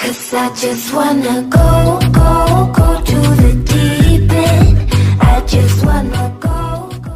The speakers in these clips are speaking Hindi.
'Cause I just wanna go to the deep end. I just wanna go.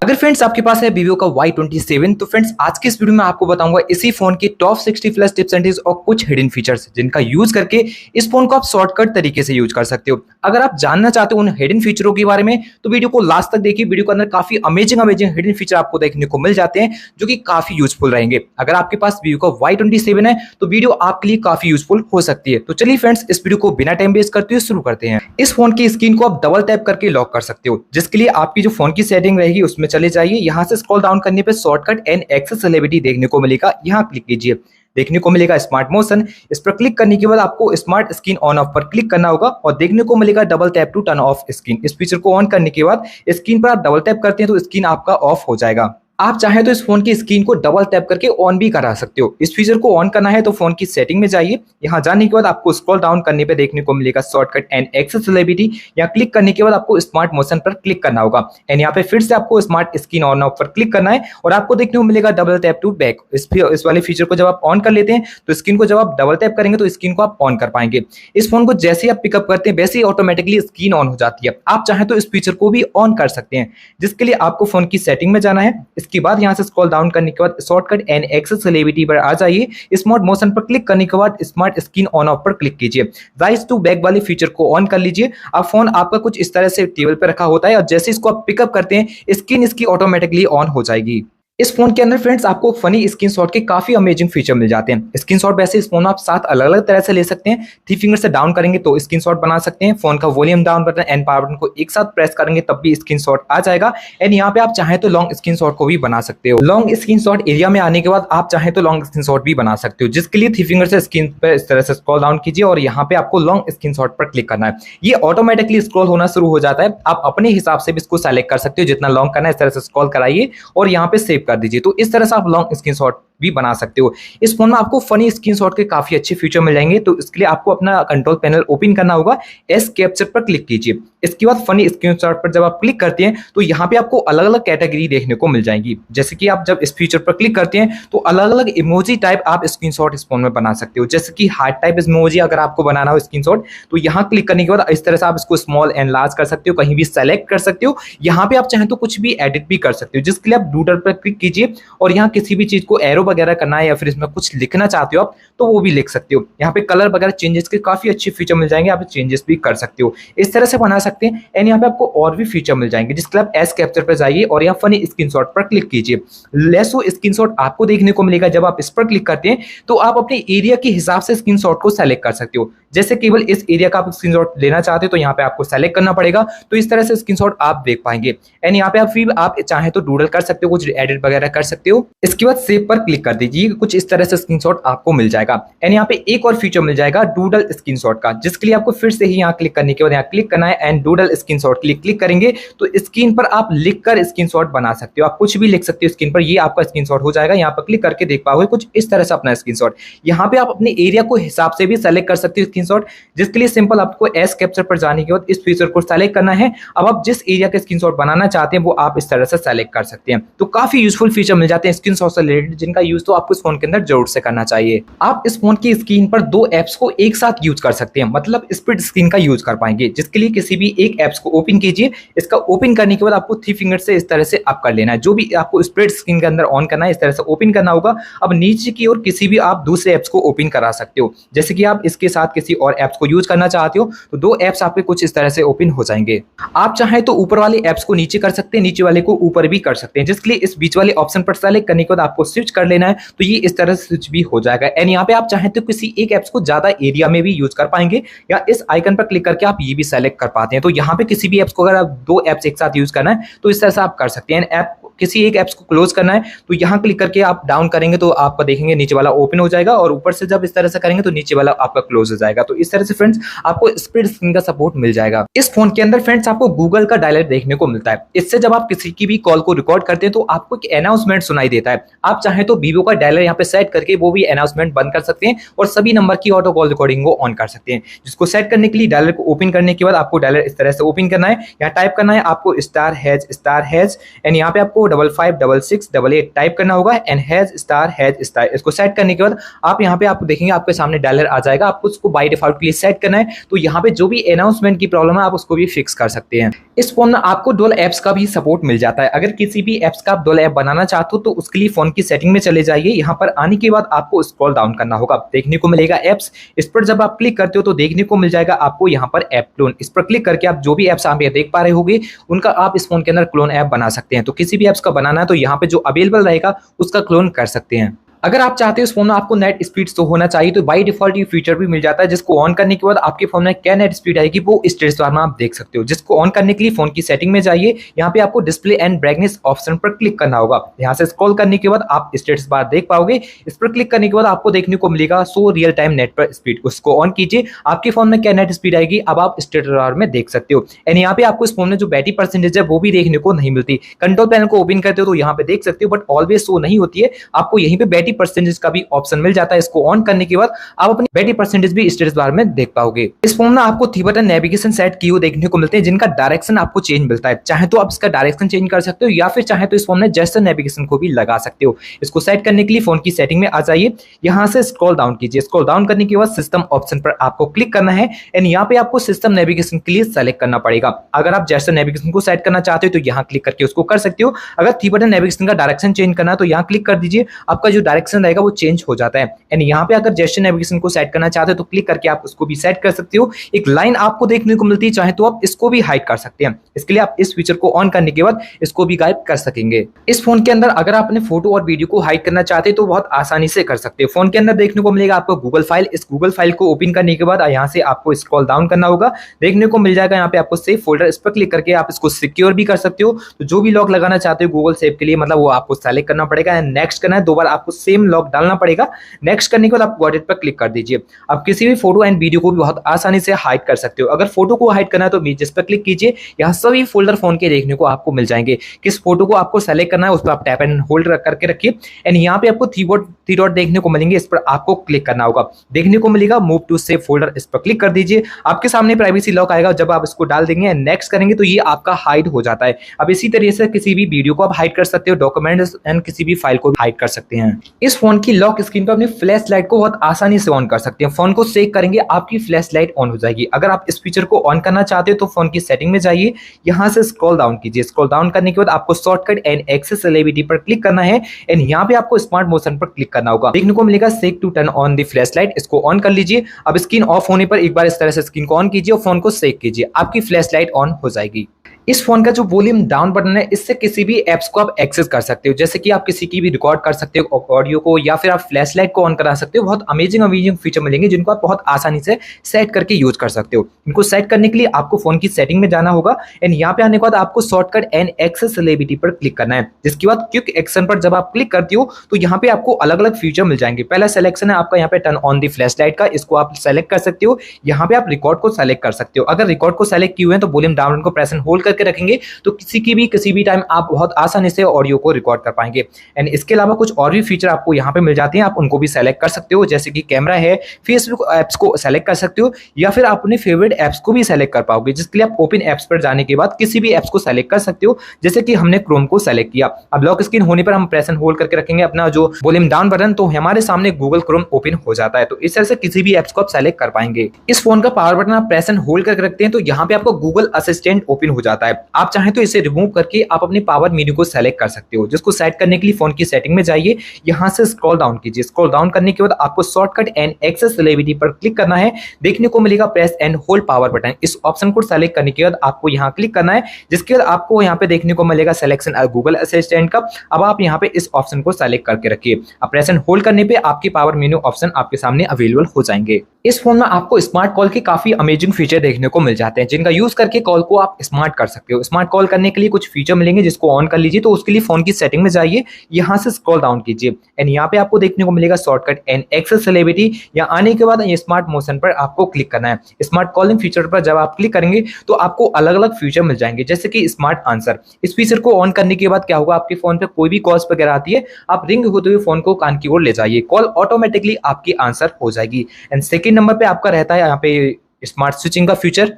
अगर फ्रेंड्स आपके पास है Vivo का Y27 तो फ्रेंड्स आज की इस वीडियो में आपको बताऊंगा इसी फोन की top 60 plus tips and tricks और कुछ हिडन फीचर्स जिनका यूज करके इस फोन को आप शॉर्टकट तरीके से यूज कर सकते हो। अगर आप जानना चाहते हो उन हिडन फीचरों के बारे में तो वीडियो को लास्ट तक देखिए। वीडियो के अंदर काफी अमेजिंग हिडन फीचर आपको देखने को मिल जाते हैं जो कि काफी यूजफुल रहेंगे। अगर आपके पास Vivo का Y27 है तो वीडियो आपके लिए काफी यूजफुल हो सकती है। तो चलिए फ्रेंड्स इस वीडियो को बिना टाइम वेस्ट करते हुए शुरू करते हैं। इस फोन की स्क्रीन को आप डबल टैप करके लॉक कर सकते हो, जिसके लिए आपकी जो फोन की सेटिंग रहेगी उसमें चले जाइए। यहाँ से स्क्रॉल डाउन करने पे शॉर्टकट एंड एक्सेसिबिलिटी देखने को मिलेगा, यहाँ क्लिक कीजिए। देखने को मिलेगा स्मार्ट मोशन, इस पर क्लिक करने के बाद आपको स्मार्ट स्क्रीन ऑन ऑफ पर क्लिक करना होगा और देखने को मिलेगा double tap to turn off screen. इस फीचर को ऑन करने के बाद स्क्रीन पर आप डबल टैप करते हैं तो स्क्रीन आपका ऑफ हो जाएगा। आप चाहें तो इस फोन की स्क्रीन को डबल टैप करके ऑन भी करा सकते हो। इस फीचर को ऑन करना है तो फोन की सेटिंग में जाइए। यहाँ जाने के बाद आपको स्क्रॉल डाउन करने पे देखने को मिलेगा शॉर्टकट एंड एक्सेसिबिलिटी। यहाँ क्लिक करने के बाद आपको स्मार्ट मोशन पर क्लिक करना होगा एंड यहाँ पे फिर से आपको स्मार्ट स्क्रीन ऑन ऑफ पर क्लिक करना है और आपको देखने को मिलेगा डबल टैप टू बैक। इस वाले फीचर को जब आप ऑन कर लेते हैं तो स्क्रीन को जब आप डबल टैप करेंगे तो स्क्रीन को आप ऑन कर पाएंगे। इस फोन को जैसे ही आप पिकअप करते हैं वैसे ही ऑटोमेटिकली स्क्रीन ऑन हो जाती है। आप चाहें तो इस फीचर को भी ऑन कर सकते हैं, जिसके लिए आपको फोन की सेटिंग में जाना है। इसके बाद यहाँ से डाउन करने के बाद शॉर्टकट एंड एक्सेसिबिलिटी पर आ जाइए। स्मार्ट मोशन पर क्लिक करने के बाद स्मार्ट स्क्रीन ऑन ऑफ पर क्लिक कीजिए। राइज टू बैक वाले फीचर को ऑन कर लीजिए। अब फोन आपका कुछ इस तरह से टेबल पर रखा होता है और जैसे इसको आप पिकअप करते हैं स्क्रीन इसकी ऑटोमेटिकली ऑन हो जाएगी। इस फोन के अंदर फ्रेंड्स आपको फनी स्क्रीनशॉट के काफी अमेजिंग फीचर मिल जाते हैं। स्क्रीनशॉट वैसे इस फोन में आप 7 अलग अलग तरह से ले सकते हैं। 3 फिंगर से डाउन करेंगे तो स्क्रीनशॉट बना सकते हैं। फोन का volume down button and power button को एक साथ प्रेस करेंगे तब भी स्क्रीनशॉट आ जाएगा। एंड यहाँ पे आप चाहें तो लॉन्ग स्क्रीनशॉट को भी बना सकते हो। लॉन्ग स्क्रीनशॉट एरिया में आने के बाद आप चाहें तो लॉन्ग स्क्रीनशॉट भी बना सकते हो, जिसके लिए 3 फिंगर से स्क्रीन पर इस तरह से स्क्रॉल डाउन कीजिए और यहाँ पे आपको लॉन्ग स्क्रीनशॉट पर क्लिक करना है। ये ऑटोमेटिकली स्क्रॉल होना शुरू हो जाता है। आप अपने हिसाब से भी इसको सेलेक्ट कर सकते हो, जितना लॉन्ग करना है इस तरह से स्क्रॉल कराइए और यहाँ पे सेव कर दीजिए। तो इस तरह आप लॉन्ग स्क्रीनशॉट भी बना सकते हो। इस फोन में आपको फनी स्क्रीनशॉट के काफी अच्छे फीचर मिल जाएंगे। तो इसके लिए आपको अपना कंट्रोल पैनल ओपन करना होगा। एस कैप्चर पर क्लिक कीजिए। इसके बाद फनी स्क्रीनशॉट पर जब आप क्लिक करते हैं तो यहाँ पे आपको अलग अलग कैटेगरी देखने को मिल जाएंगी। जैसे कि आप जब इस फीचर पर क्लिक करते हैं तो अलग अलग इमोजी टाइप आप स्क्रीनशॉट इस फोन में बना सकते हो। जैसे कि हार्ट टाइप इमोजी अगर आपको बनाना हो स्क्रीनशॉट तो यहाँ क्लिक करने के बाद इस तरह से आप इसको स्मॉल एंड लार्ज कर सकते हो, कहीं भी सेलेक्ट कर सकते हो। यहाँ पे आप चाहें तो कुछ भी एडिट भी कर सकते हो, जिसके लिए आप डूडल पर क्लिक कीजिए और यहाँ किसी भी चीज को एरो वगैरह करना है या फिर इसमें कुछ लिखना चाहते हो आप तो वो भी लिख सकते हो। यहाँ पे कलर वगैरह चेंजेस के काफी अच्छे फीचर मिल जाएंगे, आप चेंजेस भी कर सकते हो। इस तरह से बना सकते हैं। एंड यहाँ पे आपको और भी फीचर मिल जाएंगे, जिसके लिए आप एस कैप्चर पर जाइए और यहाँ फनी स्क्रीनशॉट पर क्लिक कीजिए। लेसो स्क्रीनशॉट आपको देखने को मिलेगा। जब आप इस पर क्लिक करते हैं तो आप अपने एरिया के हिसाब से स्क्रीनशॉट को सेलेक्ट कर सकते हो। जैसे केवल इस एरिया का आप स्क्रीनशॉट लेना चाहते हो तो यहाँ पे आपको सेलेक्ट करना पड़ेगा, तो इस तरह से स्क्रीनशॉट आप देख पाएंगे। एंड यहाँ पे आप चाहे तो डूडल कर सकते हो, कुछ एडिट वगैरह कर सकते हो। इसके बाद सेव पर क्लिक कर दीजिए। कुछ इस तरह से स्क्रीनशॉट आपको मिल जाएगा। एंड यहाँ पे एक और फीचर मिल जाएगा डूडल स्क्रीनशॉट का, जिसके लिए आपको फिर से ही यहाँ क्लिक करने के बाद यहाँ क्लिक करना है एंड डूडल स्क्रीनशॉट क्लिक करेंगे तो स्क्रीन पर आप लिखकर स्क्रीनशॉट बना सकते हो। आप कुछ भी लिख सकते हो स्क्रीन पर, ये आपका स्क्रीनशॉट हो जाएगा। यहाँ पर क्लिक करके देख पाओगे कुछ इस तरह से अपना स्क्रीनशॉट। यहाँ पे आप अपने एरिया को हिसाब से भी सेलेक्ट कर सकते हो स्क्रीनशॉट, जिसके लिए सिंपल आपको एस कैप्चर पर जाने के बाद इस फीचर को सेलेक्ट करना है। अब आप जिस एरिया का स्क्रीनशॉट बनाना चाहते हैं वो आप इस तरह से सेलेक्ट कर सकते हैं। तो काफी यूजफुल फीचर मिल जाते हैं स्क्रीनशॉट से रिलेटेड, जिनका यूज तो आपको इस फोन के अंदर जरूर से करना चाहिए। आप इस फोन की स्क्रीन पर 2 एप्स को एक साथ यूज कर सकते हैं, मतलब स्प्लिट स्क्रीन का यूज कर पाएंगे। जिसके लिए किसी भी एक एप्स को ओपन कीजिए। इसका ओपन करने के बाद आपको 3 फिंगर से इस तरह से आप कर लेना है। जो भी आपको स्प्लिट स्क्रीन के अंदर ऑन करना है इस तरह से ओपन करना होगा। अब नीचे की ओर किसी भी आप दूसरे एप्स को ओपन करा सकते हो। जैसे कि आप इसके साथ किसी और एप्स को यूज करना चाहते हो तो 2 एप्स आपके कुछ इस तरह से ओपन हो जाएंगे। आप चाहें तो ऊपर वाले एप्स को नीचे कर सकते हैं, नीचे वाले को ऊपर भी कर सकते हैं। जिसके लिए इस बीच वाले ऑप्शन पर सेलेक्ट करने के बाद आपको स्विच कर लेना है तो ये इस तरह से स्विच भी हो जाएगा। एंड यहाँ पे आप चाहें तो किसी एक एप्स को ज्यादा एरिया में भी यूज कर पाएंगे या इस आइकन पर क्लिक करके आप ये भी सेलेक्ट कर पाते हैं। तो यहाँ पे किसी भी एप्स को अगर आप 2 एप्स एक साथ यूज करना है तो इस तरह से आप कर सकते हैं। ऐप किसी एक एप्स को क्लोज करना है तो यहाँ क्लिक करके आप डाउन करेंगे तो आपका देखेंगे नीचे वाला ओपन हो जाएगा और ऊपर से जब इस तरह से करेंगे तो नीचे वाला आपका क्लोज हो जाएगा। तो इस तरह से फ्रेंड्स आपको स्प्लिट स्क्रीन का सपोर्ट मिल जाएगा। इस फोन के अंदर फ्रेंड्स आपको गूगल का डायलर देखने को मिलता है। इससे जब आप किसी की भी कॉल को रिकॉर्ड करते हैं तो आपको एक अनाउंसमेंट सुनाई देता है। आप चाहें तो वीवो का डायलर यहाँ पे सेट करके वो भी अनाउंसमेंट बंद कर सकते हैं और सभी नंबर की ऑटो कॉल रिकॉर्डिंग को ऑन कर सकते हैं। जिसको सेट करने के लिए डायलर को ओपन करने के बाद आपको डायलर इस तरह से ओपन करना है। यहाँ टाइप करना है आपको *## एंड यहाँ पे आपको 556688 टाइप करना होगा एंड ###। इसको सेट करने के बाद आप यहाँ पे आपको देखेंगे आपके सामने डायलर आ जाएगा। आपको उसको बाय डिफॉल्ट के लिए सेट करना है। तो यहाँ पे जो भी अनाउंसमेंट की प्रॉब्लम है आप उसको भी फिक्स कर सकते हैं। इस फोन में आपको डुअल एप्स का भी सपोर्ट मिल जाता है। अगर किसी भी एप्स का आप डुअल ऐप बनाना चाहते हो तो उसके लिए फोन की सेटिंग में चले जाइए। यहाँ पर आने के बाद आपको स्क्रॉल डाउन करना होगा, देखने को मिलेगा एप्स। इस पर जब आप क्लिक करते हो तो देखने को मिल जाएगा आपको यहाँ पर ऐप क्लोन। इस पर क्लिक करके आप जो भी एप्स आप देख पा रहे होंगे उनका आप इस फोन के अंदर क्लोन ऐप बना सकते हैं। तो किसी भी एप्स का बनाना है तो यहाँ पे जो अवेलेबल रहेगा उसका क्लोन कर सकते हैं। अगर आप चाहते हो इस फोन में आपको नेट स्पीड तो होना चाहिए तो बाय डिफॉल्ट ये फीचर भी मिल जाता है, जिसको ऑन करने के बाद आपके फोन में क्या नेट स्पीड आएगी वो स्टेटस बार में आप देख सकते हो। जिसको ऑन करने के लिए फोन की सेटिंग में जाइए, यहाँ पे आपको डिस्प्ले एंड ब्राइटनेस ऑप्शन पर क्लिक करना होगा। यहाँ से स्क्रॉल करने के बाद आप स्टेटस बार देख पाओगे। इस पर क्लिक करने के बाद आपको देखने को मिलेगा शो रियल टाइम नेट पर स्पीड। उसको ऑन कीजिए, आपके फोन में क्या नेट स्पीड आएगी अब आप स्टेटस बार में देख सकते हो। एंड यहाँ पे आपको इस फोन में जो बैटरी परसेंटेज है वो भी देखने को नहीं मिलती। कंट्रोल पैनल को ओपन करते हो तो यहाँ पे देख सकते हो, बट ऑलवेज शो नहीं होती है। आपको यहीं पे बैटरी परसेंटेज का भी ऑप्शन मिल जाता है। इसको ऑन करने के बाद आप अपनी बैटरी परसेंटेज भी स्टेटस बार में देख पाओगे। इस फोन में आपको 3 बटन नेविगेशन सेट किए हुए देखने को मिलते हैं, जिनका डायरेक्शन आपको चेंज मिलता है। चाहे तो आप इसका डायरेक्शन चेंज कर सकते हो या फिर चाहे तो इस फोन में जेस्चर नेविगेशन को भी लगा सकते हो। इसको सेट करने के लिए फोन की सेटिंग में आ जाइए, यहाँ से स्क्रॉल डाउन कीजिए। स्क्रॉल डाउन करने के बाद सिस्टम ऑप्शन पर आपको क्लिक करना है एंड यहाँ पे आपको सिस्टम नेविगेशन के लिए सेलेक्ट करना पड़ेगा। अगर आप जेस्चर नेविगेशन को सेट करना चाहते हो तो यहाँ क्लिक करके उसको कर सकते हो। अगर 3 बटन नेविगेशन का डायरेक्शन चेंज करना है तो यहाँ क्लिक कर दीजिए, आपका जो डायरेक्शन रहेगा वो चेंज हो जाता है। एंड यहाँ पे अगर जेस्चर नेविगेशन को सेट करना चाहते हो तो क्लिक करके आप उसको भी सेट कर सकते हो। एक लाइन आपको देखने को मिलती है, चाहे तो आप इसको भी हाइड कर सकते हैं। इसके लिए आप इस फीचर को ऑन करने के बाद इसको भी गायब कर सकेंगे। इस फोन के अंदर अगर आप अपने फोटो और वीडियो को हाइड करना चाहते हैं तो बहुत आसानी से कर सकते हो। फोन के अंदर देखने को मिलेगा आपको गूगल फाइल। इस गूगल फाइल को ओपन करने के बाद यहाँ से आपको स्क्रॉल डाउन करना होगा, देखने को मिल जाएगा यहाँ पे आपको सेव फोल्डर। इस पर क्लिक करके आप इसको सिक्योर भी कर सकते हो। तो जो भी लॉक लगाना चाहते हो गूगल सेव के लिए, मतलब वो आपको सेलेक्ट करना पड़ेगा, नेक्स्ट करना है। 2 बार आपको सेम लॉक डालना पड़ेगा। नेक्स्ट करने के बाद आप गॉट इट पर क्लिक कर दीजिए। आप किसी भी फोटो एंड वीडियो को भी बहुत आसानी से हाइड कर सकते हो। अगर फोटो को हाइड करना है तो जिस पर क्लिक कीजिए, यहाँ सभी फोल्डर फोन के देखने को आपको मिल जाएंगे। किस फोटो को आपको सेलेक्ट करना है उस पर आप टैप एंड होल्ड करके रखिए एंड यहाँ पे आपको 3 डॉट देखने को मिलेंगे। इस पर आपको क्लिक करना होगा, देखने को मिलेगा मूव टू सेव फोल्डर। इस पर क्लिक कर दीजिए। आपके सामने प्राइवेसी लॉक आएगा। जब आप इसको डाल देंगे एंड नेक्स्ट करेंगे तो ये आपका हाइड हो जाता है। अब इसी तरीके से किसी भी वीडियो को आप हाइड कर सकते हो, डॉक्यूमेंट्स एंड किसी भी फाइल को हाइड कर सकते हैं। इस फोन की लॉक स्क्रीन पर अपनी फ्लैश लाइट को बहुत आसानी से ऑन कर सकते हैं। फोन को शेक करेंगे आपकी फ्लैश लाइट ऑन हो जाएगी। अगर आप इस फीचर को ऑन करना चाहते हो तो फोन की सेटिंग में जाइए, यहाँ से स्क्रॉल डाउन कीजिए। स्क्रॉल डाउन करने के बाद आपको शॉर्टकट एंड एक्सेसिबिलिटी पर क्लिक करना है एंड यहाँ पे आपको स्मार्ट मोशन पर क्लिक करना होगा। देखने को मिलेगा shake to turn on the flash light. इसको ऑन कर लीजिए। अब स्क्रीन ऑफ होने पर एक बार इस तरह से स्क्रीन को ऑन कीजिए और फोन को शेक कीजिए, आपकी फ्लैश लाइट ऑन हो जाएगी। इस फोन का जो वॉल्यूम डाउन बटन है, इससे किसी भी एप्स को आप एक्सेस कर सकते हो। जैसे कि आप किसी की भी रिकॉर्ड कर सकते हो ऑडियो को, या फिर आप फ्लैश लाइट को ऑन करा सकते हो। बहुत अमेजिंग फीचर मिलेंगे जिनको आप बहुत आसानी से सेट करके यूज कर सकते हो। इनको सेट करने के लिए आपको फोन की सेटिंग में जाना होगा एंड यहाँ पे आने के बाद आपको शॉर्टकट एंड एक्सेसिबिलिटी पर क्लिक करना है। जिसके बाद क्विक एक्शन पर जब आप क्लिक करते हो तो यहाँ पे आपको अलग अलग फीचर मिल जाएंगे। पहला सिलेक्शन है आपका यहाँ पे turn on the flash light का, इसको आप सेलेक्ट कर सकते हो। यहाँ पे आप रिकॉर्ड को सेलेक्ट कर सकते हो। अगर रिकॉर्ड को सेलेक्ट किए हुए हैं तो वॉल्यूम डाउन को प्रेस एंड होल्ड करके रखेंगे तो किसी भी टाइम आप बहुत आसानी से ऑडियो को रिकॉर्ड कर पाएंगे। एंड इसके अलावा कुछ और भी फीचर आपको यहाँ पे मिल जाते हैं, आप उनको भी सेलेक्ट कर सकते हो। जैसे कि कैमरा है, फेसबुक ऐप्स को सेलेक्ट कर सकते हो या फिर आप अपने फेवरेट ऐप्स को भी सेलेक्ट कर पाओगे, जिसके लिए आप ओपन ऐप्स पर जाने के बाद किसी भी ऐप्स को सेलेक्ट कर सकते हो। जैसे कि हमने क्रोम को सेलेक्ट किया। अब लॉक स्क्रीन होने पर हम प्रेस एंड होल्ड करके रखेंगे अपना जो वॉल्यूम डाउन बटन, तो हमारे सामने गूगल क्रोम ओपन हो जाता है। तो इस तरह से किसी भी ऐप्स को आप सेलेक्ट कर पाएंगे। इस फोन का पावर बटन आप प्रेस एंड होल्ड करके रखते हैं तो यहाँ पे आपको गूगल असिस्टेंट ओपन हो जाता है। आप चाहें तो इसे रिमूव करके आप अपने पावर मेन्यू को सेलेक्ट कर सकते हो। जिसको सेट करने के लिए फोन की सेटिंग में जाइए, यहाँ से स्क्रॉल डाउन कीजिए। स्क्रॉल डाउन करने के बाद आपको शॉर्टकट एंड एक्सेसिबिलिटी पर क्लिक करना है। देखने को मिलेगा press and hold power button. इस ऑप्शन को सेलेक्ट करने के बाद आपको यहाँ क्लिक करना है, जिसके बाद आपको यहाँ पे देखने को मिलेगा सिलेक्शन गूगल असिस्टेंट का। अब आप यहाँ पे इस ऑप्शन को सेलेक्ट करके रखिए। अब प्रेस एंड होल्ड करने पे आपके पावर मेन्यू ऑप्शन आपके सामने अवेलेबल हो जाएंगे। इस फोन में आपको स्मार्ट कॉल के काफी अमेजिंग फीचर देखने को मिल जाते हैं, जिनका यूज करके कॉल को आप स्मार्ट कर सकते हो। स्मार्ट कॉल करने के लिए कुछ फीचर मिलेंगे जिसको ऑन कर लीजिए, तो उसके लिए फोन की सेटिंग में जाइए, यहाँ से स्क्रॉल डाउन कीजिए एंड यहाँ पे आपको देखने को मिलेगा शॉर्टकट एंड एक्सेसिबिलिटी। यहाँ आने के बाद ये स्मार्ट मोशन पर आपको क्लिक करना है। स्मार्ट कॉलिंग फीचर पर जब आप क्लिक करेंगे तो आपको अलग अलग फीचर मिल जाएंगे, जैसे कि स्मार्ट आंसर। इस फीचर को ऑन करने के बाद क्या होगा, आपके फोन पे कोई भी कॉल्स वगैरह आती है, आप रिंग होते हुए फोन को कान की ओर ले जाइए, कॉल ऑटोमेटिकली आपकी आंसर हो जाएगी। एंड सेकंड नंबर पे आपका रहता है यहाँ पे स्मार्ट स्विचिंग का फीचर।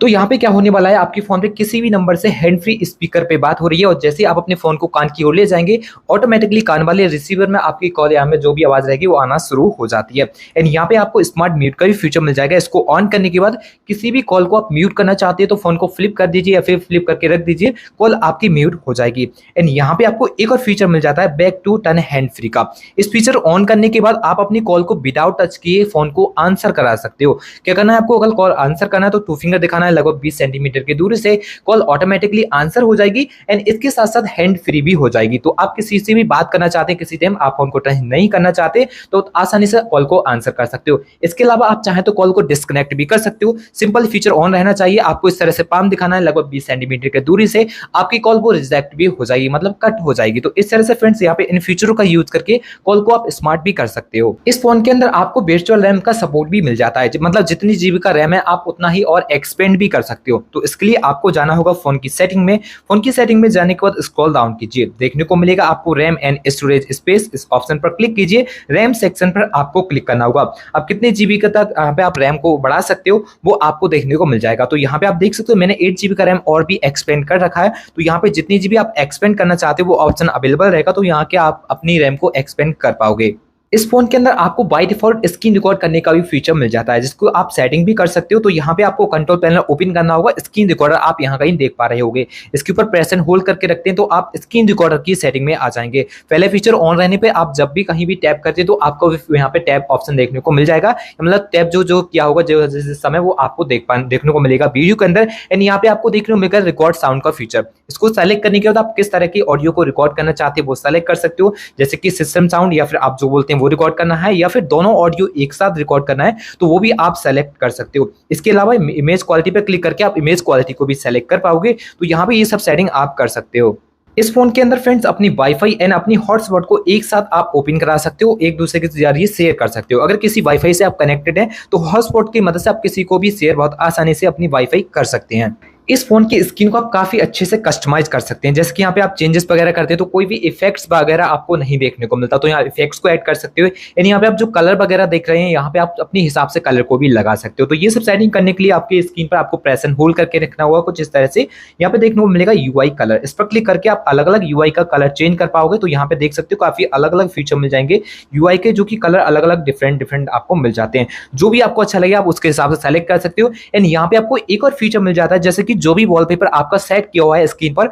तो यहाँ पे क्या होने वाला है, आपके फोन पे किसी भी नंबर से हैंड फ्री स्पीकर पे बात हो रही है और जैसे आप अपने फोन को कान की ओर ले जाएंगे, ऑटोमेटिकली कान वाले रिसीवर में आपकी कॉल यहाँ में जो भी आवाज रहेगी वो आना शुरू हो जाती है। एंड यहाँ पे आपको स्मार्ट म्यूट का भी फीचर मिल जाएगा। इसको ऑन करने के बाद किसी भी कॉल को आप म्यूट करना चाहते हैं तो फोन को फ्लिप कर दीजिए या फिर फ्लिप करके रख दीजिए, कॉल आपकी म्यूट हो जाएगी। एंड यहाँ पे आपको एक और फीचर मिल जाता है back to turn hand free का। इस फीचर ऑन करने के बाद आप अपनी कॉल को विदाउट टच किए फोन को आंसर करा सकते हो। क्या करना है आपको, अगर कॉल आंसर करना है तो 2 फिंगर दिखाना है, लगभग 20 सेंटीमीटर की दूरी से कॉल ऑटोमेटिकली आंसर हो जाएगी एंड इसके साथ साथ हैंड फ्री भी हो जाएगी। तो आप किसी से भी बात करना चाहते हैं, किसी टाइम आप फोन को टच नहीं करना चाहते तो आसानी से कॉल को आंसर कर सकते हो। इसके अलावा आप चाहें तो कॉल को डिस्कनेक्ट भी कर सकते हो। सिंपल फीचर ऑन रहना चाहिए। आपको इस तरह से पाम दिखाना है, लगभग 20 सेंटीमीटर की दूरी से आपकी कॉल वो रिजेक्ट भी हो जाएगी, मतलब कट हो जाएगी। तो इस तरह से फ्रेंड्स यहाँ पे इन फीचरों का यूज करके कॉल को आप स्मार्ट भी कर सकते हो। इस फोन के अंदर आपको वर्चुअल रैम का सपोर्ट भी मिल जाता है, मतलब जितनी जीबी का रैम है आप उतना ही और एक्सपेंड भी कर सकते हो। तो इसके लिए आपको जाना होगा फोन की सेटिंग में। फोन की सेटिंग में जाने के बाद स्क्रॉल डाउन कीजिए, देखने को मिलेगा आपको रैम एंड स्टोरेज स्पेस, इस ऑप्शन पर क्लिक कीजिए। रैम सेक्शन पर आपको क्लिक करना होगा। अब कितने जीबी का तक यहाँ पे आप रैम को बढ़ा सकते हो वो आपको देखने को मिल जाएगा। तो यहाँ पे आप देख सकते हो मैंने 8 जीबी का रैम और भी एक्सपेंड कर रखा है। तो यहाँ पे जितनी जीबी आप एक्सपेंड करना चाहते हो वो ऑप्शन अवेलेबल रहेगा, तो यहाँ के आप अपनी रैम को एक्सपेंड कर पाओगे। इस फोन के अंदर आपको बाय डिफॉल्ट स्क्रीन रिकॉर्ड करने का भी फीचर मिल जाता है, जिसको आप सेटिंग भी कर सकते हो। तो यहाँ पे आपको कंट्रोल पैनल ओपन करना होगा, स्क्रीन रिकॉर्डर आप यहाँ कहीं देख पा रहे होगे, इसके ऊपर प्रेस एंड होल्ड करके रखते हैं तो आप स्क्रीन रिकॉर्डर की सेटिंग में आ जाएंगे। पहले फीचर ऑन रहने पे आप जब भी कहीं भी टैप करते हैं तो आपको यहाँ पे टैप ऑप्शन देखने को मिल जाएगा, मतलब टैप जो किया होगा जिस समय वो आपको देखने को मिलेगा वीडियो के अंदर। एंड यहाँ पे आपको देखने को मिलेगा रिकॉर्ड साउंड का फीचर। इसको सेलेक्ट करने के बाद आप किस तरह की ऑडियो को रिकॉर्ड करना चाहते हैं वो सेलेक्ट कर सकते हो, जैसे कि सिस्टम साउंड या फिर आप जो बोलते हैं वो रिकॉर्ड करना है या फिर दोनों ऑडियो एक साथ रिकॉर्ड करना है तो वो भी आप सेलेक्ट कर सकते हो। इसके अलावा इमेज क्वालिटी पर क्लिक करके आप इमेज क्वालिटी को भी सेलेक्ट कर पाओगे। तो यहाँ पे ये सब सेटिंग आप कर सकते हो। इस फोन के अंदर फ्रेंड्स अपनी वाईफाई एंड अपनी हॉटस्पॉट को एक साथ आप ओपन करा सकते हो, एक दूसरे के जरिए शेयर कर सकते हो। अगर किसी वाईफाई से आप कनेक्टेड हैं तो हॉटस्पॉट की मदद से आप किसी को भी शेयर बहुत आसानी से अपनी वाईफाई कर सकते हैं। इस फोन की स्क्रीन को आप काफी अच्छे से कस्टमाइज कर सकते हैं, जैसे कि यहाँ पे आप चेंजेस वगैरह करते हैं तो कोई भी इफेक्ट्स वगैरह आपको नहीं देखने को मिलता, तो यहाँ इफेक्ट्स को ऐड कर सकते हो। यानी यहाँ पे आप जो कलर वगैरह देख रहे हैं यहाँ पे आप अपने हिसाब से कलर को भी लगा सकते हो। तो ये सब सेटिंग करने के लिए आपकी स्क्रीन पर आपको प्रेस एंड होल्ड करके रखना होगा कुछ इस तरह से। यहाँ पे देखने को मिलेगा यूआई कलर, इस पर क्लिक करके आप अलग अलग यूआई का कलर चेंज कर पाओगे। तो यहाँ पे देख सकते हो काफी अलग अलग फीचर मिल जाएंगे यूआई के, जो कि कलर अलग अलग डिफरेंट आपको मिल जाते हैं। जो भी आपको अच्छा लगे आप उसके हिसाब से सेलेक्ट कर सकते हो। एंड यहाँ पे आपको एक और फीचर मिल जाता है, जैसे कि जो भी वॉलपेपर आपका सेट किया हुआ है स्क्रीन पर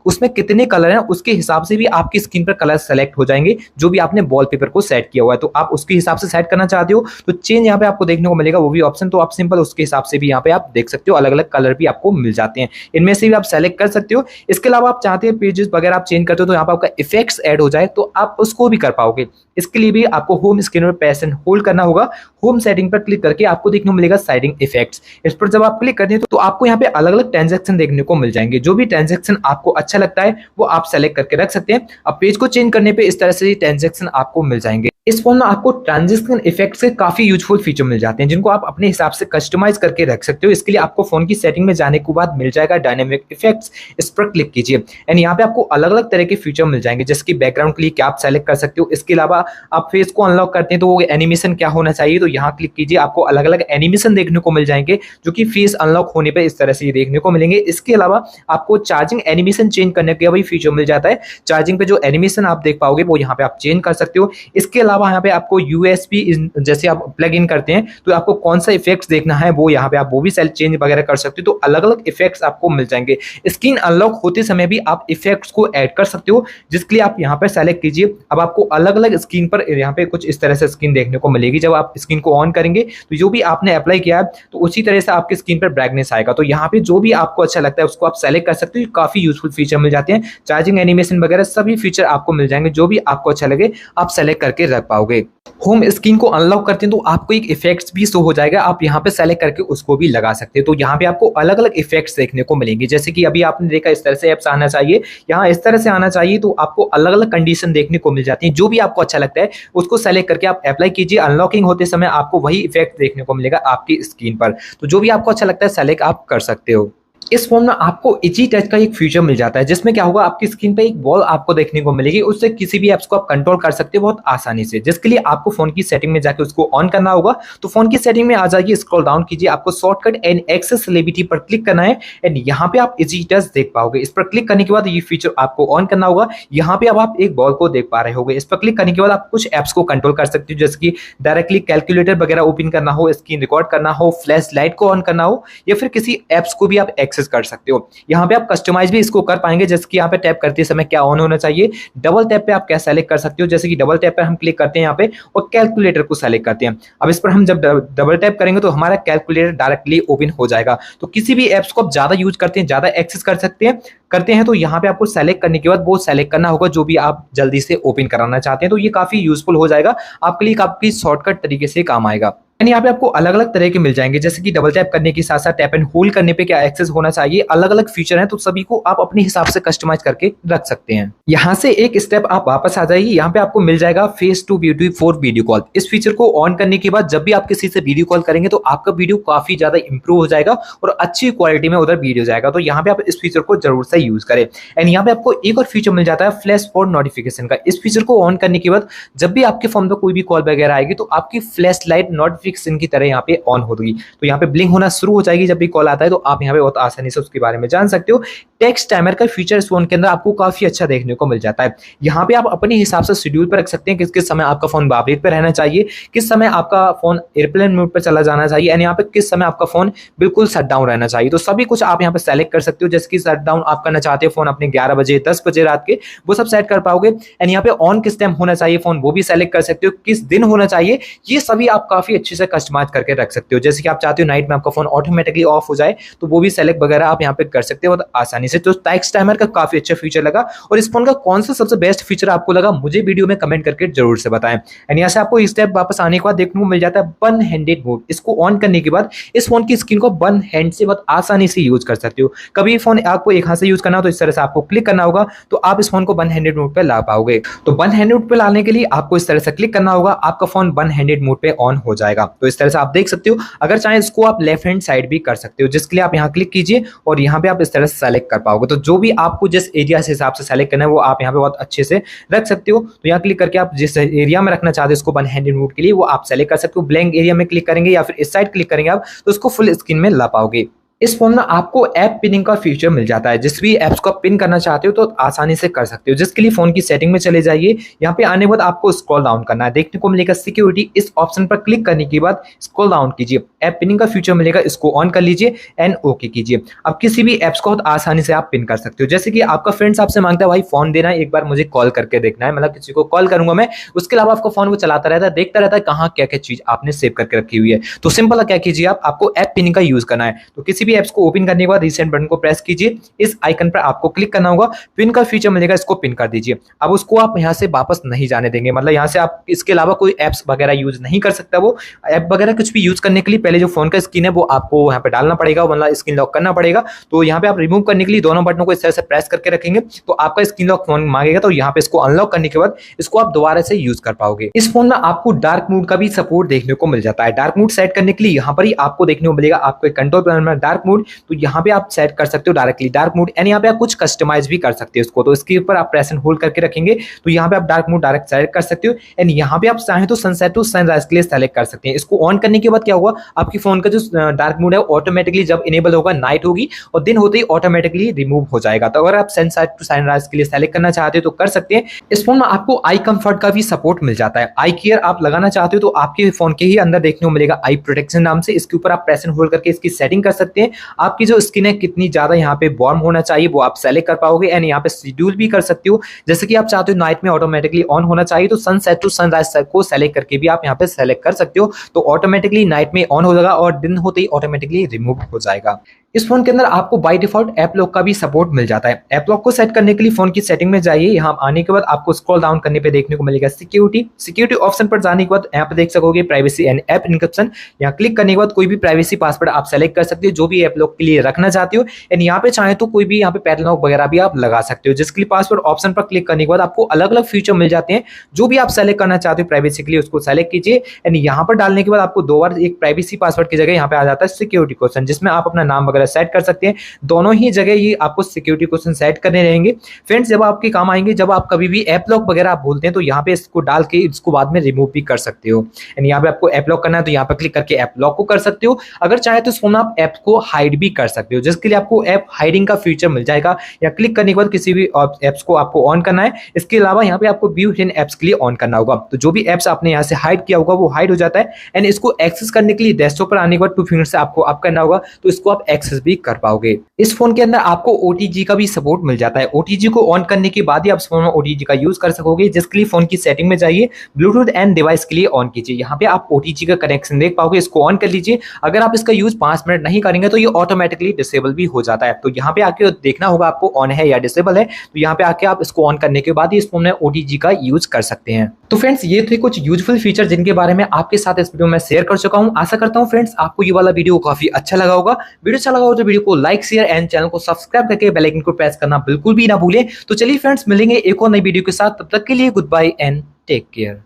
उसमें कितने कलर हैं उसके हिसाब से भी आपकी स्क्रीन पर कलर सेलेक्ट हो जाएंगे, जो भी आपने वॉलपेपर को सेट किया हुआ है। तो आप उसके हिसाब से सेट करना चाहते हो तो चेंज यहाँ पे आपको देखने को मिलेगा वो भी ऑप्शन, तो आप सिंपल उसके हिसाब से भी यहाँ पे आप देख सकते हो, अलग अलग कलर भी आपको मिल जाते हैं, इनमें से भी आप सेलेक्ट कर सकते हो। इसके अलावा आप चाहते हैं पेजेस वगैरह आप चेंज करते हो तो यहाँ पर आपका इफेक्ट्स ऐड हो जाए तो आप उसको भी कर पाओगे। इसके लिए भी आपको होम स्क्रीन पर प्रेस एंड होल्ड करना होगा, होम सेटिंग पर क्लिक करके आपको देखने को मिलेगा साइडिंग इफेक्ट्स। इस पर जब आप क्लिक करते हैं तो आपको यहाँ पे अलग अलग ट्रांजैक्शन देखने को मिल जाएंगे, जो भी ट्रांजैक्शन आपको अच्छा लगता है वो आप सेलेक्ट करके रख सकते हैं। अब पेज को चेंज करने पे इस तरह से ट्रांजैक्शन आपको मिल जाएंगे। इस फोन में आपको ट्रांजिशन इफेक्ट्स के काफी यूजफुल फीचर मिल जाते हैं, जिनको आप अपने हिसाब से कस्टमाइज करके रख सकते हो। इसके लिए आपको फोन की सेटिंग में जाने के बाद मिल जाएगा डायनेमिक इफेक्ट्स, इस पर क्लिक कीजिए एंड यहाँ पे आपको अलग अलग तरह के फीचर मिल जाएंगे, जैसे कि बैकग्राउंड के लिए क्या आप सेलेक्ट कर सकते हो। इसके अलावा आप फेस को अनलॉक करते हैं तो वो एनिमेशन क्या होना चाहिए, तो यहाँ क्लिक कीजिए, आपको अलग अलग एनिमेशन देखने को मिल जाएंगे जो कि फेस अनलॉक होने पर इस तरह से देखने को मिलेंगे। इसके अलावा आपको चार्जिंग एनिमेशन चेंज करने का भी फीचर मिल जाता है, चार्जिंग पे जो एनिमेशन आप देख पाओगे वो यहाँ पे आप चेंज कर सकते हो। इसके अलावा यहाँ पे आपको यूएसबी जैसे आप प्लग इन करते हैं तो आपको कौन सा इफेक्ट्स देखना है वो यहाँ पे आप वो भी सेल चेंज वगैरह कर सकते हो, तो अलग अलग इफेक्ट्स आपको मिल जाएंगे। स्क्रीन अनलॉक होते समय भी आप इफेक्ट्स को ऐड कर सकते हो, जिसके लिए आप यहाँ पर सेलेक्ट कीजिए। अब आपको अलग अलग स्क्रीन पर यहाँ पे कुछ इस तरह से स्क्रीन देखने को मिलेगी। जब आप स्क्रीन को ऑन करेंगे तो जो भी आपने अप्लाई किया है तो उसी तरह से आपकी स्क्रीन पर ब्राइटनेस आएगा। तो यहाँ पे जो भी आपको अच्छा लगता है उसको आप सेलेक्ट कर सकते हो। काफी यूजफुल फीचर मिल जाते हैं, चार्जिंग एनिमेशन वगैरह सभी फीचर आपको मिल जाएंगे, जो भी आपको अच्छा लगे आप सेलेक्ट करके रख पाओगे। होम स्क्रीन को अनलॉक करते हैं तो आपको एक इफेक्ट्स भी शो हो जाएगा, आप यहाँ पे सेलेक्ट करके उसको भी लगा सकते हैं। तो यहाँ पे आपको अलग अलग इफेक्ट्स देखने को मिलेंगे, जैसे कि अभी आपने देखा इस तरह से एप्स आना चाहिए, यहाँ इस तरह से आना चाहिए, तो आपको अलग अलग कंडीशन देखने को मिल जाती है। जो भी आपको अच्छा लगता है उसको सेलेक्ट करके आप अप्लाई कीजिए, अनलॉकिंग होते समय आपको वही इफेक्ट देखने को मिलेगा आपकी स्क्रीन पर। तो जो भी आपको अच्छा लगता है सेलेक्ट आप कर सकते हो। इस फोन में आपको इजी टच का एक फीचर मिल जाता है, जिसमें क्या होगा, आपकी स्क्रीन पे एक बॉल आपको देखने को मिलेगी, उससे किसी भी एप्स को आप कंट्रोल कर सकते हो बहुत आसानी से। जिसके लिए आपको फोन की सेटिंग में जाके उसको ऑन करना होगा। तो फोन की सेटिंग में आ जाइए, स्क्रॉल डाउन कीजिए, आपको शॉर्टकट एंड एक्सेसिबिलिटी पर क्लिक करना है एंड यहाँ पे आप इजी टच देख पाओगे। इस पर क्लिक करने के बाद ये फीचर आपको ऑन करना होगा। यहाँ पे अब आप एक बॉल को देख पा रहे होगे। इस पर क्लिक करने के बाद आप कुछ एप्स को कंट्रोल कर सकते हो, जैसे कि डायरेक्टली कैलकुलेटर वगैरह ओपन करना हो, स्क्रीन रिकॉर्ड करना हो, फ्लैश लाइट को ऑन करना हो, या फिर किसी एप्स को भी आप एक्सेस कर सकते हो। यहाँ पे आप कस्टमाइज भी इसको कर पाएंगे, जैसे कि यहाँ पे टैप करते समय क्या ऑन होना चाहिए, डबल टैप पे आप क्या सेलेक्ट कर सकते हो, जैसे कि डबल टैप पे हम क्लिक करते हैं यहाँ पे और कैलकुलेटर को सेलेक्ट करते हैं। अब इस पर हम जब डबल टैप करेंगे तो हमारा कैलकुलेटर डायरेक्टली ओपन हो जाएगा। तो किसी भी एप्स को आप ज्यादा यूज करते हैं, ज्यादा एक्सेस करते हैं तो यहाँ पे आपको सेलेक्ट करने के बाद वो सेलेक्ट करना होगा जो भी आप जल्दी से ओपन कराना चाहते हैं। तो ये काफी यूजफुल हो जाएगा आपके लिए, काफी शॉर्टकट तरीके से काम आएगा। एंड यहाँ पे आपको अलग अलग तरह के मिल जाएंगे, जैसे कि डबल टैप करने के साथ साथ टैप एंड होल्ड करने पे क्या एक्सेस होना चाहिए, अलग अलग फीचर हैं, तो सभी को आप अपने हिसाब से कस्टमाइज करके रख सकते हैं। यहाँ से एक स्टेप आप वापस आ जाइए, यहाँ पे आपको मिल जाएगा face to beauty for video call. इस फीचर को ऑन करने के बाद जब भी आप किसी से वीडियो कॉल करेंगे तो आपका वीडियो काफी ज्यादा इंप्रूव हो जाएगा और अच्छी क्वालिटी में उधर वीडियो जाएगा। तो यहाँ पे आप इस फीचर को जरूर से यूज करें। एंड यहाँ पे आपको एक और फीचर मिल जाता है फ्लैश फॉर नोटिफिकेशन का। इस फीचर को ऑन करने के बाद जब भी आपके फोन पर कोई भी कॉल वगैरह आएगी तो आपकी फ्लैश लाइट नोटिफिकेशन की तरह यहाँ पे ऑन होगी। तो यहाँ पे ब्लिंक होना शुरू हो जाएगी जब भी कॉल आता है, तो आप यहाँ पे बहुत आसानी से उसके बारे में जान सकते हो। टेक्स्ट टाइमर का फीचर इस फोन के अंदर आपको काफी अच्छा देखने को मिल जाता है। यहाँ पे आप अपने हिसाब से शेड्यूल पर रख सकते हैं किस किस समय आपका फोन वाइब्रेट पे रहना चाहिए, किस समय आपका फोन एयरप्लेन मोड पर चला जाना चाहिए, एंड यहाँ पे किस समय आपका फोन बिल्कुल शट डाउन रहना चाहिए। तो सभी कुछ आप यहाँ पे सेलेक्ट कर सकते हो, जैसे कि शट डाउन आप करना चाहते हो फोन अपने 11 बजे 10 बजे रात के, वो सब सेट कर पाओगे। एंड यहाँ पे ऑन किस टाइम होना चाहिए फोन वो भी सेलेक्ट कर सकते हो, किस दिन होना चाहिए, ये सभी आप काफी अच्छे से कस्टमाइज करके रख सकते हो। जैसे कि आप चाहते हो नाइट में आपका फोन ऑटोमेटिकली ऑफ हो जाए तो वो भी सेलेक्ट वगैरह आप यहाँ पे कर सकते हो आसानी से। तो टेक्स्ट टाइमर का काफी अच्छा फीचर लगा, और इस फोन का कौन सा सबसे बेस्ट फीचर आपको लगा मुझे वीडियो में कमेंट करके जरूर से बताएं। एंड यहाँ से आपको इस स्टेप वापस आने के बाद देखने को मिल जाता है वन हैंडेड मोड। इसको ऑन करने के बाद इस फोन की स्क्रीन को वन हैंड से बहुत आसानी से यूज कर सकते हो। कभी फोन आपको एक हाथ से यूज करना हो तो इस तरह से आपको क्लिक करना होगा, तो आप इस फोन को वन हैंडेड मोड पे ला पाओगे। तो वन हैंडेड मोड पे लाने के लिए आपको इस तरह से क्लिक करना होगा, आपका फोन वन हैंडेड मोड पे ऑन हो जाएगा। तो इस तरह से आप देख सकते हो। अगर चाहे इसको आप लेफ्ट हैंड साइड भी कर सकते हो, जिसके लिए आप यहाँ क्लिक कीजिए और यहाँ पे आप इस तरह से सेलेक्ट कर पाओगे। तो जो भी आपको जिस एरिया से हिसाब से सेलेक्ट करना है वो आप यहाँ पे बहुत अच्छे से रख सकते हो। तो यहाँ क्लिक करके आप जिस एरिया में रखना चाहते हो इसको वन हैंडेड मोड के लिए वो आप सेलेक्ट कर सकते हो। ब्लैंक एरिया में क्लिक करेंगे या फिर इस साइड क्लिक करेंगे आप तो उसको फुल स्क्रीन में ला पाओगे। इस फोन में आपको ऐप पिनिंग का फीचर मिल जाता है, जिस भी ऐप्स को आप पिन करना चाहते हो तो आसानी से कर सकते हो, जिसके लिए फोन की सेटिंग में चले जाइए। यहाँ पे आने के बाद आपको स्क्रॉल डाउन करना है, देखने को मिलेगा सिक्योरिटी। इस ऑप्शन पर क्लिक करने के बाद स्क्रॉल डाउन कीजिए, ऐप पिनिंग का फीचर मिलेगा, इसको ऑन कर लीजिए एंड ओके कीजिए। अब किसी भी एप्स को आसानी से आप पिन कर सकते हो, जैसे कि आपका फ्रेंड्स आपसे मांगता है भाई फोन देना है, एक बार मुझे कॉल करके देखना है, मतलब किसी को कॉल करूंगा मैं, उसके अलावा आपका फोन वो चलाता रहता है, देखता रहता है कहाँ क्या क्या चीज आपने सेव करके रखी हुई है। तो सिंपल क्या कीजिए, आपको ऐप पिनिंग का यूज करना है। तो किसी भी एप्स को ओपन करने बाद रीसेंट बटन को प्रेस कीजिए, इस आइकन पर आपको क्लिक करना होगा, पिन का फीचर मिलेगा, इसको पिन कर दीजिए। अब उसको आप यहां से वापस नहीं जाने देंगे, मतलब यहां से आप इसके अलावा कोई एप्स वगैरह यूज नहीं कर सकता। वो ऐप वगैरह कुछ भी यूज करने के लिए पहले जो फोन का स्क्रीन है वो आपको यहाँ पे डालना पड़ेगा, मतलब स्क्रीन लॉक करना पड़ेगा। तो यहाँ पे आप रिमूव करने के लिए दोनों बटनों को इस तरह से प्रेस करके रखेंगे तो आपका स्क्रीन लॉक फोन मांगेगा, तो यहाँ पे इसको अनलॉक करने के बाद इसको आप दोबारा से यूज कर पाओगे। इस फोन में आपको डार्क मोड का भी सपोर्ट देखने को मिल जाता है। डार्क मोड सेट करने के लिए यहाँ पर ही आपको देखने को मिलेगा, आपको कंट्रोल पैनल में डार्क मोड, तो यहाँ पे आप सेट कर सकते हो डायरेक्टली डार्क मोड। एंड यहाँ पे आप कुछ कस्टमाइज भी कर सकते हो इसको, तो इसके ऊपर आप प्रेस एंड होल्ड करके रखेंगे तो यहाँ पे आप डार्क मोड डायरेक्ट सेलेक्ट कर सकते हो। एंड यहाँ पे आप चाहें तो सनसेट टू सनराइज के लिए सेलेक्ट कर सकते हैं। इसको ऑन करने के बाद क्या होगा, आपकी फोन का जो डार्क मोड है ऑटोमेटिकली जब इनेबल होगा नाइट होगी और दिन होते ही ऑटोमेटिकली रिमूव हो जाएगा। तो अगर आप सनसेट टू सनराइज के लिए सेलेक्ट करना चाहते हो तो कर सकते हैं। इस फोन में आपको आई कंफर्ट का भी सपोर्ट मिल जाता है। आई केयर आप लगाना चाहते हो तो आपके फोन के ही अंदर देखने को मिलेगा आई प्रोटेक्शन नाम से, इसके ऊपर आप प्रेस एंड होल्ड करके इसकी सेटिंग कर सकते हैं। हैं आपकी जो स्किन है कितनी ज्यादा यहाँ पे वार्म होना चाहिए वो आप सेलेक्ट कर पाओगे। एंड यहाँ पे शेड्यूल भी कर सकते हो, जैसे कि आप चाहते हो नाइट में ऑटोमेटिकली ऑन होना चाहिए तो सनसेट टू सनराइज को सेलेक्ट करके भी आप यहाँ पे सेलेक्ट कर सकते हो, तो ऑटोमेटिकली नाइट में ऑन हो जाएगा और दिन होते ही ऑटोमेटिकली रिमूव हो जाएगा। इस फोन के अंदर आपको बाय डिफॉल्ट ऐप लॉक का भी सपोर्ट मिल जाता है। ऐप लॉक को सेट करने के लिए फोन की सेटिंग में जाइए, यहाँ आने के बाद आपको स्क्रॉल डाउन करने पे देखने को मिलेगा सिक्योरिटी ऑप्शन पर जाने के बाद यहाँ पे देख सकोगे प्राइवेसी एंड ऐप इनक्रिप्शन। यहाँ क्लिक करने के बाद कोई भी प्राइवेसी पासवर्ड आप सेलेक्ट कर सकते हो जो भी ऐप लॉक के लिए रखना चाहते हो। एंड यहाँ पे चाहे तो कोई भी यहाँ पे पैटर्न लॉक वगैरह भी आप लगा सकते हो, जिसके लिए पासवर्ड ऑप्शन पर क्लिक करने के बाद आपको अलग अलग फीचर मिल जाते हैं। जो भी आप सेलेक्ट करना चाहते हो प्राइवेसी के लिए उसको सेलेक्ट कीजिए। एंड यहाँ पर डालने के बाद आपको 2 बार एक प्राइवेसी पासवर्ड की जगह यहाँ पे आ जाता है सिक्योरिटी क्वेश्चन, जिसमें आप अपना नाम वगैरह सेट कर सकते हैं। दोनों ही जगह ये आपको सिक्योरिटी क्वेश्चन सेट करने रहेंगे फ्रेंड्स, जब आपके काम आएंगे। जब आप कभी भी ऐप लॉक वगैरह आप भूलते हैं तो यहाँ पे इसको डाल के इसको बाद में रिमूव भी कर सकते हो। एंड यहाँ पे आपको ऐप लॉक करना है तो यहाँ पे क्लिक करके ऐप लॉक को कर सकते हो। अगर चाहे तो इस फोन में आप ऐप को हाइड भी कर सकते हो, जिसके लिए आपको ऐप हाइडिंग का फीचर मिल जाएगा। या क्लिक करने के बाद किसी भी एप्स को आपको ऑन करना है। इसके अलावा यहाँ पे आपको व्यू हिडन एप्स के लिए ऑन करना होगा, तो जो भी एप्स आपने यहाँ से हाइड किया होगा वो हाइड हो जाता है। एंड इसको एक्सेस करने के लिए डेस्कटॉप पर आने के बाद 2 फिंगर से आपको अप करना होगा तो इसको आप एक्सेस भी कर पाओगे। इस फोन के अंदर आपको OTG का भी सपोर्ट मिल जाता है। OTG को ऑन करने के बाद ही आप फोन में OTG का यूज कर सकोगे, जिसके लिए फोन की सेटिंग में जाइए, ब्लूटूथ एंड डिवाइस के लिए ऑन कीजिए। यहाँ पे आप OTG का कनेक्शन देख पाओगे, इसको ऑन कर लीजिए। अगर आप इसका यूज 5 मिनट नहीं करेंगे तो ये ऑटोमेटिकली डिसेबल भी हो जाता है, तो यहाँ पे आके देखना होगा आपको ऑन है या डिसेबल है। तो यहाँ पे आके आप इसको ऑन करने के बाद ही इस फोन में OTG का यूज कर सकते हैं। तो फ्रेंड्स ये थे कुछ यूजफुल फीचर जिनके बारे में आपके साथ इस वीडियो में शेयर कर चुका हूँ। आशा करता हूँ फ्रेंड्स आपको ये वाला वीडियो काफी अच्छा लगा होगा। वीडियो अच्छा लगा हो तो वीडियो को लाइक शेयर एंड चैनल को सब्सक्राइब करके बेल आइकन को प्रेस करना बिल्कुल भी ना भूलें। तो चलिए फ्रेंड्स मिलेंगे एक और नई वीडियो के साथ, तब तक के लिए good bye and take care.